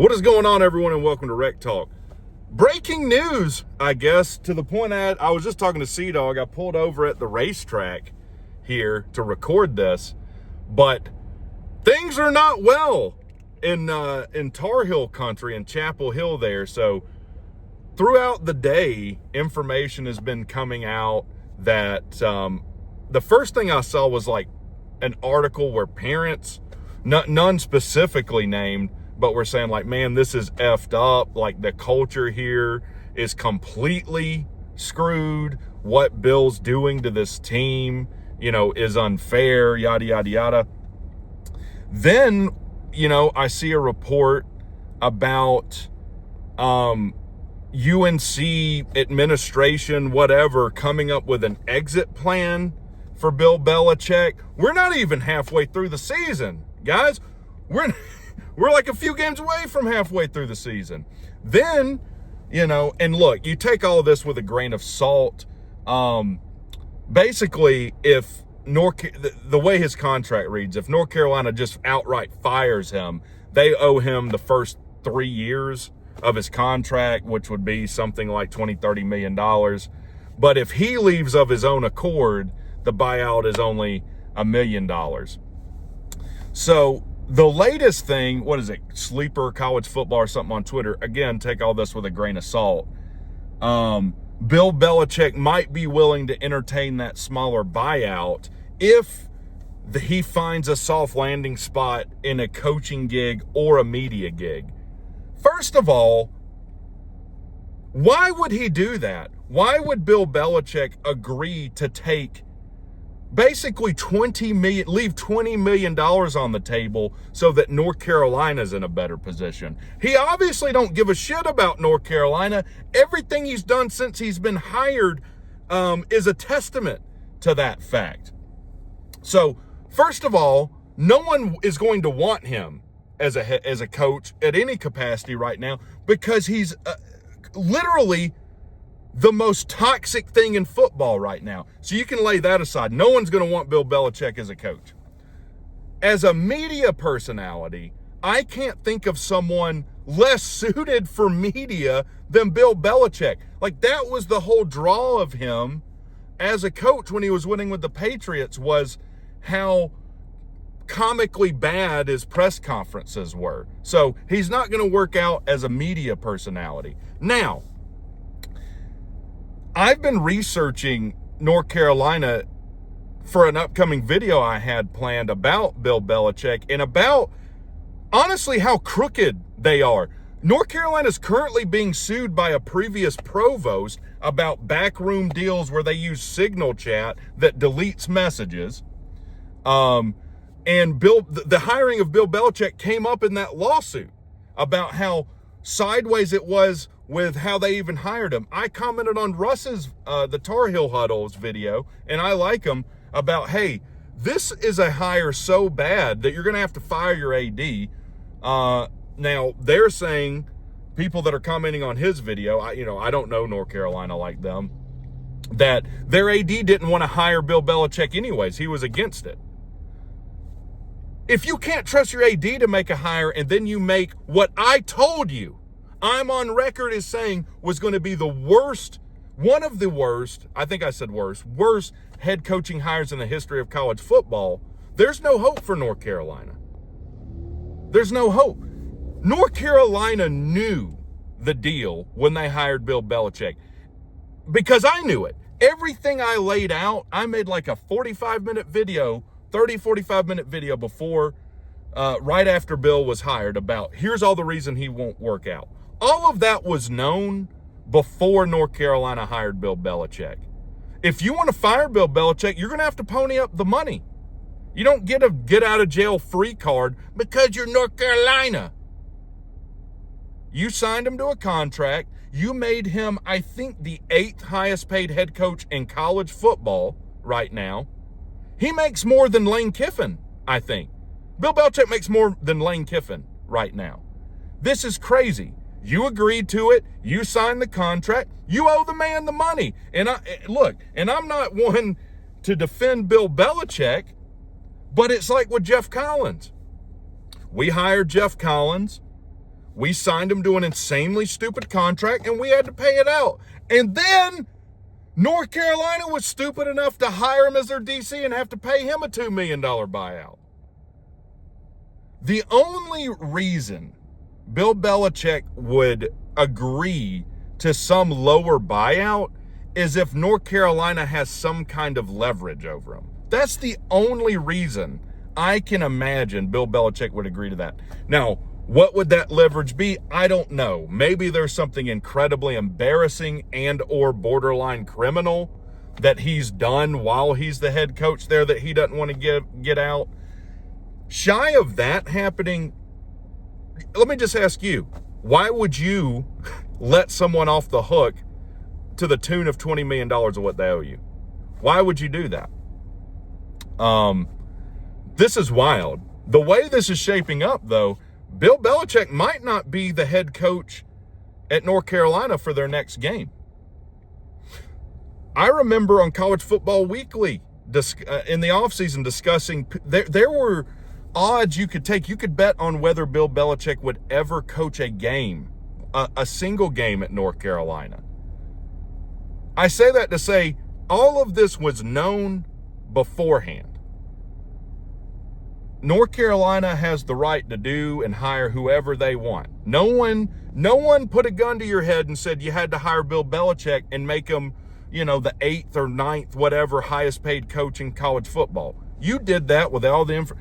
What is going on, everyone, and welcome to Rec Talk. Breaking news, I guess, to the point I was just talking to Sea-Dog. I pulled over at the racetrack here to record this, but things are not well in Tar Heel country, in Chapel Hill there. So throughout the day, information has been coming out that the first thing I saw was like an article where parents, none specifically named, but we're saying like, man, this is effed up. Like the culture here is completely screwed. What Bill's doing to this team, is unfair, yada, yada, yada. Then, I see a report about UNC administration, whatever, coming up with an exit plan for Bill Belichick. We're not even halfway through the season, guys. We're like a few games away from halfway through the season. Then, and look, you take all of this with a grain of salt. Basically, if the way his contract reads, if North Carolina just outright fires him, they owe him the first 3 years of his contract, which would be something like $20-30 million. But if he leaves of his own accord, the buyout is only $1 million. So the latest thing, what is it, Sleeper College Football or something on Twitter, again, take all this with a grain of salt. Bill Belichick might be willing to entertain that smaller buyout if he finds a soft landing spot in a coaching gig or a media gig. First of all, why would he do that? Why would Bill Belichick agree to take basically leave $20 million on the table so that North Carolina's in a better position? He obviously don't give a shit about North Carolina. Everything he's done since he's been hired is a testament to that fact. So, first of all, no one is going to want him as a coach at any capacity right now because he's literally the most toxic thing in football right now. So you can lay that aside. No one's going to want Bill Belichick as a coach. As a media personality, I can't think of someone less suited for media than Bill Belichick. Like, that was the whole draw of him as a coach when he was winning with the Patriots, was how comically bad his press conferences were. So he's not going to work out as a media personality. Now, I've been researching North Carolina for an upcoming video I had planned about Bill Belichick and about, honestly, how crooked they are. North Carolina is currently being sued by a previous provost about backroom deals where they use Signal chat that deletes messages. And the hiring of Bill Belichick came up in that lawsuit about how sideways it was with how they even hired him. I commented on Russ's, the Tar Heel Huddle's video, and I like him, about, hey, this is a hire so bad that you're going to have to fire your AD. Now, they're saying, people that are commenting on his video, I don't know North Carolina like them, that their AD didn't want to hire Bill Belichick anyways. He was against it. If you can't trust your AD to make a hire and then you make what I told you, I'm on record as saying was going to be the worst, one of the worst, I think I said worst head coaching hires in the history of college football, there's no hope for North Carolina. There's no hope. North Carolina knew the deal when they hired Bill Belichick because I knew it. Everything I laid out, I made like a 45-minute video, 45-minute video before, right after Bill was hired, about here's all the reason he won't work out. All of that was known before North Carolina hired Bill Belichick. If you want to fire Bill Belichick, you're going to have to pony up the money. You don't get a get-out-of-jail-free card because you're North Carolina. You signed him to a contract. You made him, I think, the 8th highest-paid head coach in college football right now. He makes more than Lane Kiffin, I think. Bill Belichick makes more than Lane Kiffin right now. This is crazy. You agreed to it. You signed the contract. You owe the man the money. And I'm not one to defend Bill Belichick, but it's like with Jeff Collins. We hired Jeff Collins. We signed him to an insanely stupid contract, and we had to pay it out. And then North Carolina was stupid enough to hire him as their DC and have to pay him a $2 million buyout. The only reason Bill Belichick would agree to some lower buyout is if North Carolina has some kind of leverage over him. That's the only reason I can imagine Bill Belichick would agree to that. Now, what would that leverage be? I don't know. Maybe there's something incredibly embarrassing and or borderline criminal that he's done while he's the head coach there that he doesn't want to get out. Shy of that happening, let me just ask you, why would you let someone off the hook to the tune of $20 million of what they owe you? Why would you do that? This is wild. The way this is shaping up, though, Bill Belichick might not be the head coach at North Carolina for their next game. I remember on College Football Weekly in the offseason discussing, there were odds you could take. You could bet on whether Bill Belichick would ever coach a game, a single game at North Carolina. I say that to say all of this was known beforehand. North Carolina has the right to do and hire whoever they want. No one put a gun to your head and said you had to hire Bill Belichick and make him, the 8th or 9th, whatever, highest paid coach in college football. You did that with all the info.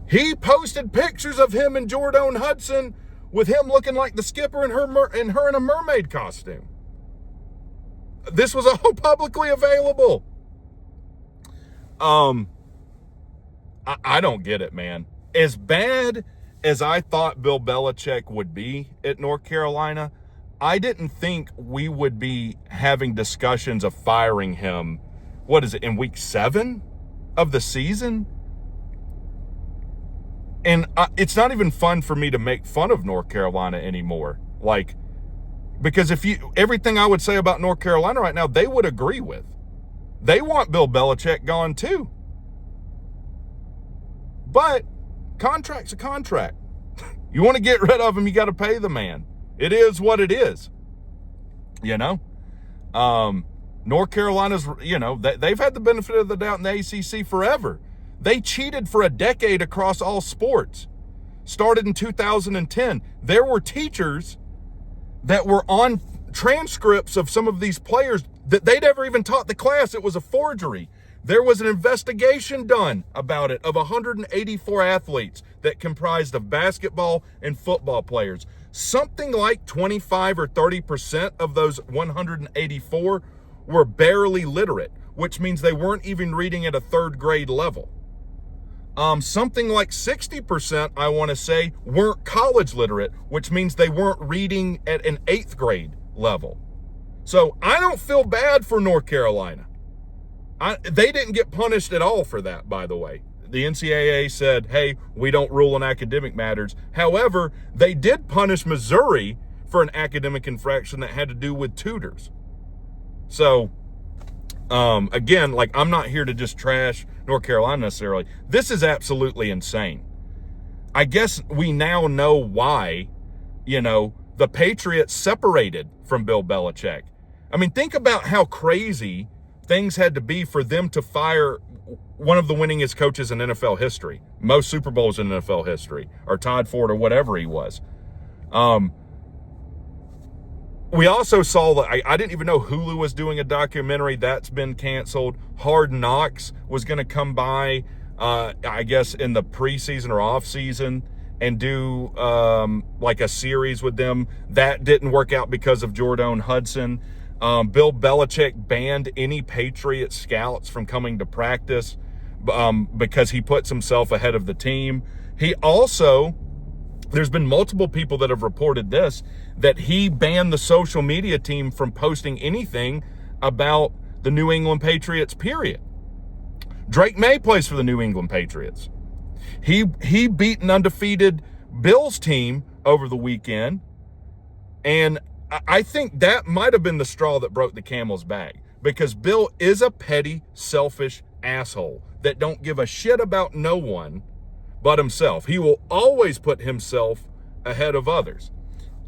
He posted pictures of him and Jordan Hudson with him looking like the skipper and her in a mermaid costume. This was all publicly available. I don't get it, man. As bad as I thought Bill Belichick would be at North Carolina, I didn't think we would be having discussions of firing him, in week 7 of the season? And it's not even fun for me to make fun of North Carolina anymore. Because everything I would say about North Carolina right now, they would agree with. They want Bill Belichick gone too. But contract's a contract. You want to get rid of him, you got to pay the man. It is what it is. North Carolina's, they've had the benefit of the doubt in the ACC forever. They cheated for a decade across all sports. Started in 2010. There were teachers that were on transcripts of some of these players that they never even taught the class. It was a forgery. There was an investigation done about it of 184 athletes that comprised of basketball and football players. Something like 25 or 30% of those 184 were barely literate, which means they weren't even reading at a 3rd grade level. Something like 60%, I want to say, weren't college literate, which means they weren't reading at an 8th grade level. So I don't feel bad for North Carolina. They didn't get punished at all for that, by the way. The NCAA said, hey, we don't rule on academic matters. However, they did punish Missouri for an academic infraction that had to do with tutors. So, again, I'm not here to just trash North Carolina necessarily. This is absolutely insane. I guess we now know why, the Patriots separated from Bill Belichick. I mean, think about how crazy things had to be for them to fire one of the winningest coaches in NFL history, most Super Bowls in NFL history, or Todd Ford or whatever he was. We also saw that I didn't even know Hulu was doing a documentary. That's been canceled. Hard Knocks was going to come by, I guess, in the preseason or off season and do a series with them. That didn't work out because of Jordan Hudson. Bill Belichick banned any Patriot scouts from coming to practice because he puts himself ahead of the team. He also, there's been multiple people that have reported this, that he banned the social media team from posting anything about the New England Patriots, period. Drake May plays for the New England Patriots. He beat an undefeated Bills team over the weekend, and I think that might have been the straw that broke the camel's back, because Bill is a petty, selfish asshole that don't give a shit about no one but himself. He will always put himself ahead of others.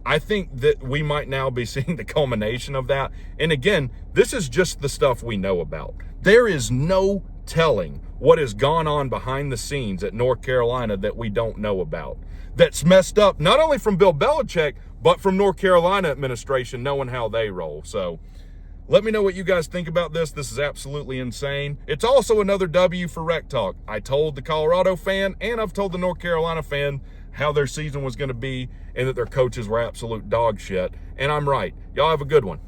I think that we might now be seeing the culmination of that. And again, this is just the stuff we know about. There is no telling what has gone on behind the scenes at North Carolina that we don't know about. That's messed up, not only from Bill Belichick, but from North Carolina administration, knowing how they roll. So let me know what you guys think about this. This is absolutely insane. It's also another W for Rec Talk. I told the Colorado fan and I've told the North Carolina fan how their season was going to be and that their coaches were absolute dog shit. And I'm right. Y'all have a good one.